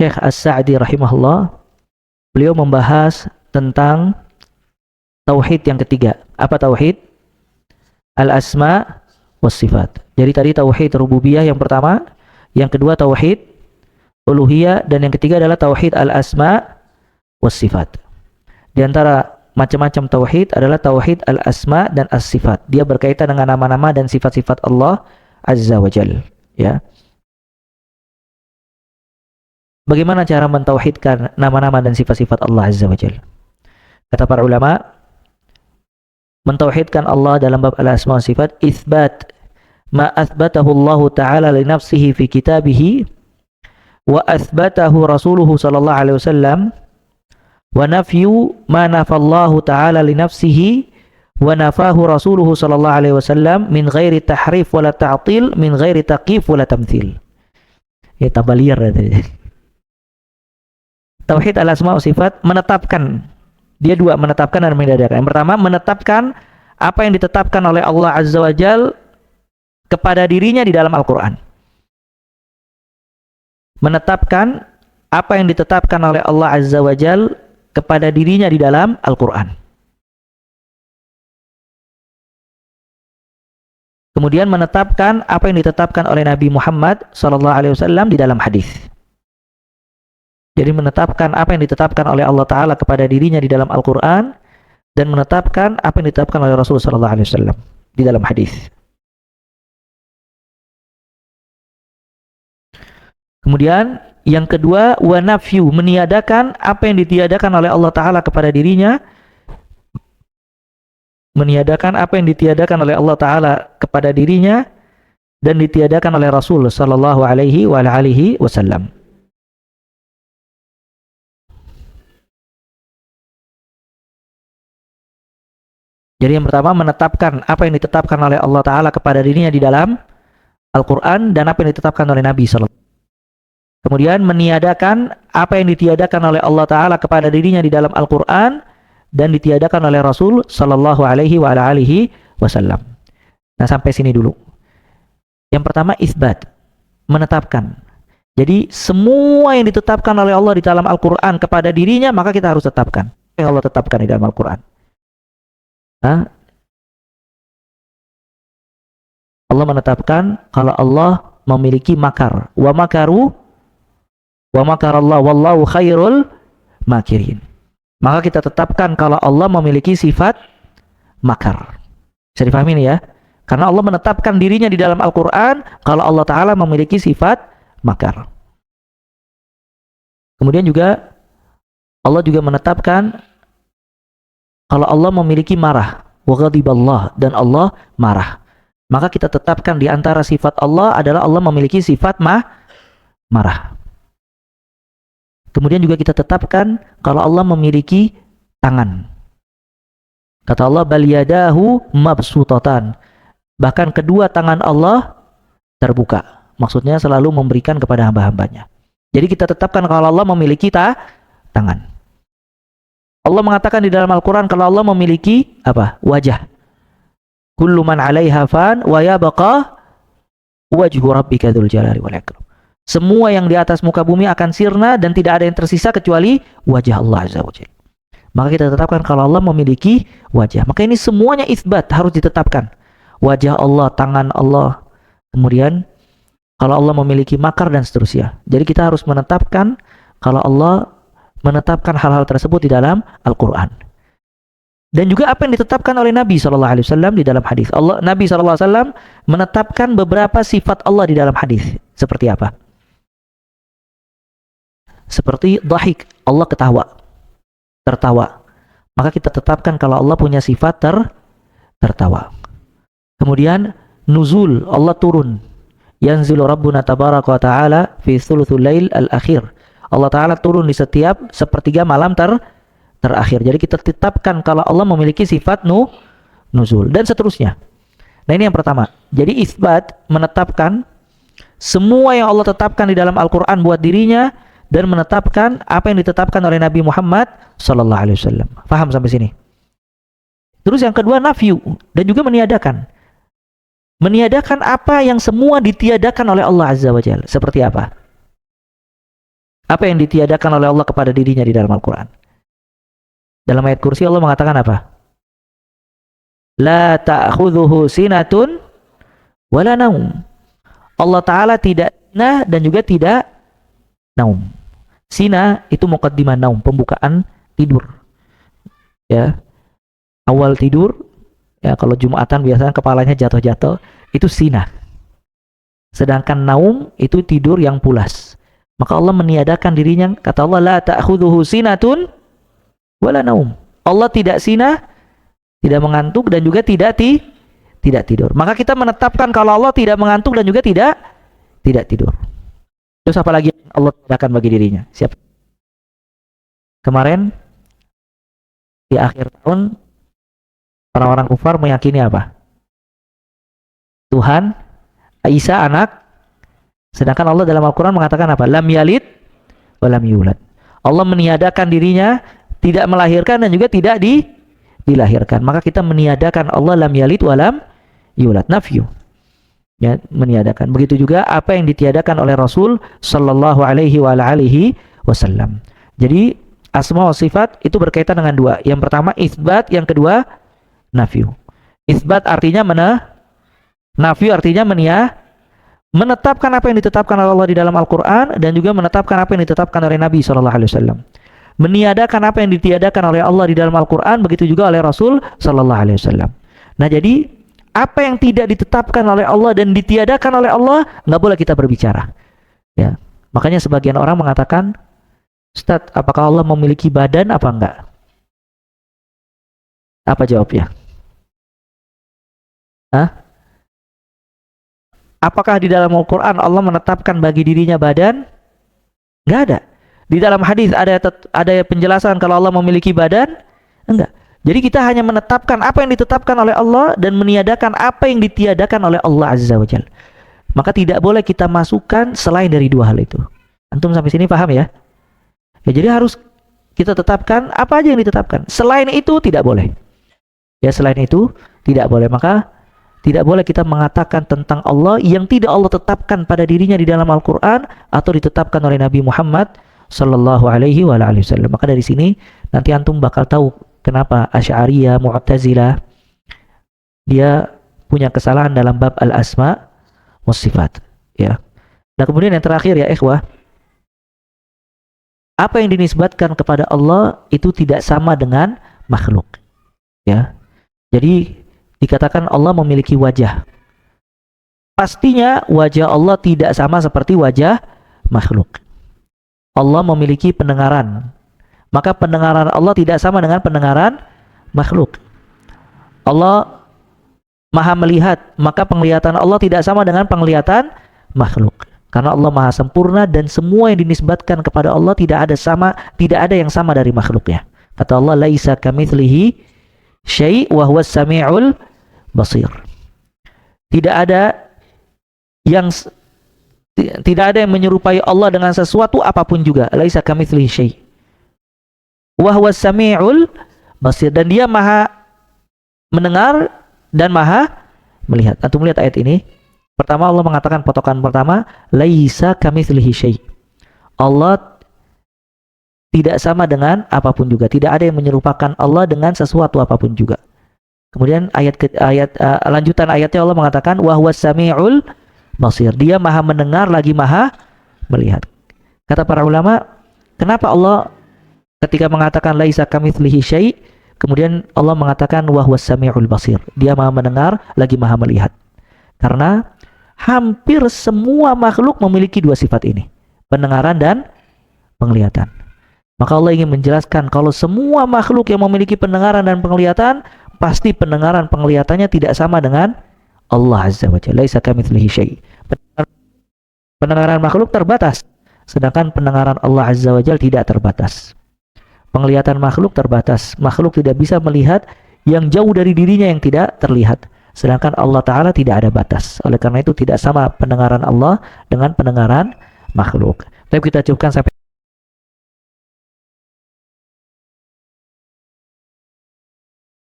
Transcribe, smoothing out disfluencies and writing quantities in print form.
Syekh As-Sa'di rahimahullah, beliau membahas tentang tauhid yang ketiga. Apa tauhid? Al-asma was sifat. Jadi tadi tauhid rububiyah yang pertama, yang kedua tauhid uluhiyah, dan yang ketiga adalah tauhid al-asma was sifat. Di antara macam-macam tauhid adalah tauhid al-asma dan as-sifat. Dia berkaitan dengan nama-nama dan sifat-sifat Allah Azza wa Jalla, ya. Bagaimana cara mentauhidkan nama-nama dan sifat-sifat Allah Azza wa Jalla? Kata para ulama, mentauhidkan Allah dalam bab al-asma wa sifat, itsbat ma athbatahu Allah Ta'ala li nafsihi fi kitabihi wa athbatahu rasuluhu sallallahu alaihi wasallam, wa nafyu ma nafallahu ta'ala li nafsihi wa nafahu rasuluhu sallallahu alaihi wasallam min ghairi tahrif wala ta'til, min ghairi taqif wala tamthil. Ya, tambah liar ya. Tauhid al-asma wa sifat menetapkan, dia dua, menetapkan dan mendadarkan. Yang pertama, menetapkan apa yang ditetapkan oleh Allah Azza wa Jal kepada dirinya di dalam Al-Quran. Menetapkan apa yang ditetapkan oleh Allah Azza wa Jal kepada dirinya di dalam Al-Quran. Kemudian menetapkan apa yang ditetapkan oleh Nabi Muhammad SAW di dalam hadis. Jadi menetapkan apa yang ditetapkan oleh Allah Ta'ala kepada dirinya di dalam Al-Quran, dan menetapkan apa yang ditetapkan oleh Rasulullah SAW di dalam hadis. Kemudian yang kedua, wa nafyu, meniadakan apa yang ditiadakan oleh Allah Ta'ala kepada dirinya, meniadakan apa yang ditiadakan oleh Allah Ta'ala kepada dirinya dan ditiadakan oleh Rasul sallallahu alaihi wa alihi wasallam. Jadi yang pertama, menetapkan apa yang ditetapkan oleh Allah Ta'ala kepada dirinya di dalam Al-Quran dan apa yang ditetapkan oleh Nabi SAW. Kemudian meniadakan apa yang ditiadakan oleh Allah Ta'ala kepada dirinya di dalam Al-Quran dan ditiadakan oleh Rasul Sallallahu Alaihi wa alihi Wasallam. Nah, sampai sini dulu. Yang pertama, isbat, menetapkan. Jadi semua yang ditetapkan oleh Allah di dalam Al-Quran kepada dirinya, maka kita harus tetapkan. Yang Allah tetapkan di dalam Al-Quran. Allah menetapkan kalau Allah memiliki makar. Wa makaru wa makarallah wallahu khairul makirin. Maka kita tetapkan kalau Allah memiliki sifat makar. Bisa dipahami ini ya? Karena Allah menetapkan dirinya di dalam Al-Quran kalau Allah Ta'ala memiliki sifat makar. Kemudian juga Allah juga menetapkan kalau Allah memiliki marah, wa ghadiballah, dan Allah marah. Maka kita tetapkan di antara sifat Allah adalah Allah memiliki sifat marah. Kemudian juga kita tetapkan kalau Allah memiliki tangan. Kata Allah, bal yadahu mabsutatan. Bahkan kedua tangan Allah terbuka. Maksudnya selalu memberikan kepada hamba-hambanya. Jadi kita tetapkan kalau Allah memiliki tangan. Allah mengatakan di dalam Al-Quran kalau Allah memiliki apa? Wajah. Kullu man 'alaiha fan wa yabqa wajhu rabbika dzul jalali wal ikram. Semua yang di atas muka bumi akan sirna dan tidak ada yang tersisa kecuali wajah Allah Azza wa Jalla. Maka kita tetapkan kalau Allah memiliki wajah. Maka ini semuanya isbat, harus ditetapkan. Wajah Allah, tangan Allah. Kemudian kalau Allah memiliki makar dan seterusnya. Jadi kita harus menetapkan kalau Allah menetapkan hal-hal tersebut di dalam Al-Quran. Dan juga apa yang ditetapkan oleh Nabi SAW di dalam hadis. Nabi SAW menetapkan beberapa sifat Allah di dalam hadis. Seperti apa? Seperti dhahik, Allah ketawa, tertawa. Maka kita tetapkan kalau Allah punya sifat tertawa. Kemudian nuzul, Allah turun. Yanzilu Rabbuna tabaraka wa ta'ala fi thuluthul lail al-akhir. Allah Ta'ala turun di setiap sepertiga malam terakhir. Jadi kita tetapkan kalau Allah memiliki sifat nuzul dan seterusnya. Nah, ini yang pertama. Jadi isbat, menetapkan semua yang Allah tetapkan di dalam Al-Quran buat dirinya dan menetapkan apa yang ditetapkan oleh Nabi Muhammad SAW. Paham sampai sini? Terus yang kedua, nafyu, dan juga meniadakan. Meniadakan apa yang semua ditiadakan oleh Allah Azza wa Jalla. Seperti apa? Apa yang ditiadakan oleh Allah kepada dirinya di dalam Al-Quran? Dalam ayat kursi Allah mengatakan apa? La ta'khudhuhu sinatun wala naum. Allah Ta'ala tidak sina dan juga tidak naum. Sina itu muqaddimah naum, pembukaan tidur. Ya. Awal tidur, ya kalau Jumatan biasanya kepalanya jatuh-jatuh, itu sina. Sedangkan naum itu tidur yang pulas. Maka Allah meniadakan dirinya, kata Allah, la ta'khudhuhu sinatun wala naum. Allah tidak sina, tidak mengantuk dan juga tidak tidur. Maka kita menetapkan kalau Allah tidak mengantuk dan juga tidak tidur. Terus apa lagi yang Allah tidakkan bagi dirinya? Siapa? Kemarin di akhir tahun orang-orang kufar meyakini apa? Tuhan Isa anak, sedangkan Allah dalam Al-Quran mengatakan apa? Lam yalid wa lam yulad. Allah meniadakan dirinya, tidak melahirkan dan juga tidak dilahirkan. Maka kita meniadakan Allah lam yalid wa lam yulad, nafyu. Ya, meniadakan. Begitu juga apa yang ditiadakan oleh Rasul sallallahu alaihi wa alihi wasallam. Jadi asma wa sifat itu berkaitan dengan dua. Yang pertama itsbat, yang kedua nafyu. Itsbat artinya nafyu artinya menetapkan apa yang ditetapkan oleh Allah di dalam Al-Quran dan juga menetapkan apa yang ditetapkan oleh Nabi SAW. Meniadakan apa yang ditiadakan oleh Allah di dalam Al-Quran, begitu juga oleh Rasul SAW. Nah, jadi apa yang tidak ditetapkan oleh Allah dan ditiadakan oleh Allah, nggak boleh kita berbicara. Ya, makanya sebagian orang mengatakan, Ustaz, apakah Allah memiliki badan apa enggak? Apa jawabnya? Hah? Apakah di dalam Al-Quran Allah menetapkan bagi dirinya badan? Enggak ada. Di dalam hadis ada penjelasan kalau Allah memiliki badan? Enggak. Jadi kita hanya menetapkan apa yang ditetapkan oleh Allah dan meniadakan apa yang ditiadakan oleh Allah Azza wa Jalla. Maka tidak boleh kita masukkan selain dari dua hal itu. Antum sampai sini paham ya? Ya, jadi harus kita tetapkan apa aja yang ditetapkan. Selain itu tidak boleh. Ya, selain itu tidak boleh. Maka tidak boleh kita mengatakan tentang Allah yang tidak Allah tetapkan pada dirinya di dalam Al-Quran atau ditetapkan oleh Nabi Muhammad sallallahu alaihi wasallam. Maka dari sini nanti antum bakal tahu kenapa Asy'ariyah, Mu'tazilah dia punya kesalahan dalam bab al-asma was sifat. Ya. Nah, kemudian yang terakhir ya ikhwah, apa yang dinisbatkan kepada Allah itu tidak sama dengan makhluk. Ya. Jadi dikatakan Allah memiliki wajah. Pastinya wajah Allah tidak sama seperti wajah makhluk. Allah memiliki pendengaran. Maka pendengaran Allah tidak sama dengan pendengaran makhluk. Allah Maha melihat, maka penglihatan Allah tidak sama dengan penglihatan makhluk. Karena Allah Maha sempurna dan semua yang dinisbatkan kepada Allah tidak ada yang sama dari makhluknya. Kata Allah, laisa kamitslihi syai' wa huwas samiul basir. Tidak ada yang menyerupai Allah dengan sesuatu apapun juga. Laisa kamitslihi syai'. Wa huwas samiul basir, dan Dia Maha mendengar dan Maha melihat. Antum lihat ayat ini. Pertama Allah mengatakan potongan pertama, laisa kamitslihi syai'. Allah tidak sama dengan apapun juga. Tidak ada yang menyerupakan Allah dengan sesuatu apapun juga. Kemudian lanjutan ayatnya Allah mengatakan wa huwas samiul basir. Dia Maha mendengar lagi Maha melihat. Kata para ulama, kenapa Allah ketika mengatakan laisa kamitslihi syai', kemudian Allah mengatakan wa huwas samiul basir. Dia Maha mendengar lagi Maha melihat. Karena hampir semua makhluk memiliki dua sifat ini, pendengaran dan penglihatan. Maka Allah ingin menjelaskan kalau semua makhluk yang memiliki pendengaran dan penglihatan, pasti pendengaran penglihatannya tidak sama dengan Allah Azza wa Jalla. Laisa kamitslihi syai'. Pendengaran makhluk terbatas, sedangkan pendengaran Allah Azza wa Jalla tidak terbatas. Penglihatan makhluk terbatas. Makhluk tidak bisa melihat yang jauh dari dirinya yang tidak terlihat. Sedangkan Allah Ta'ala tidak ada batas. Oleh karena itu tidak sama pendengaran Allah dengan pendengaran makhluk. Tapi kita cukupkan sampai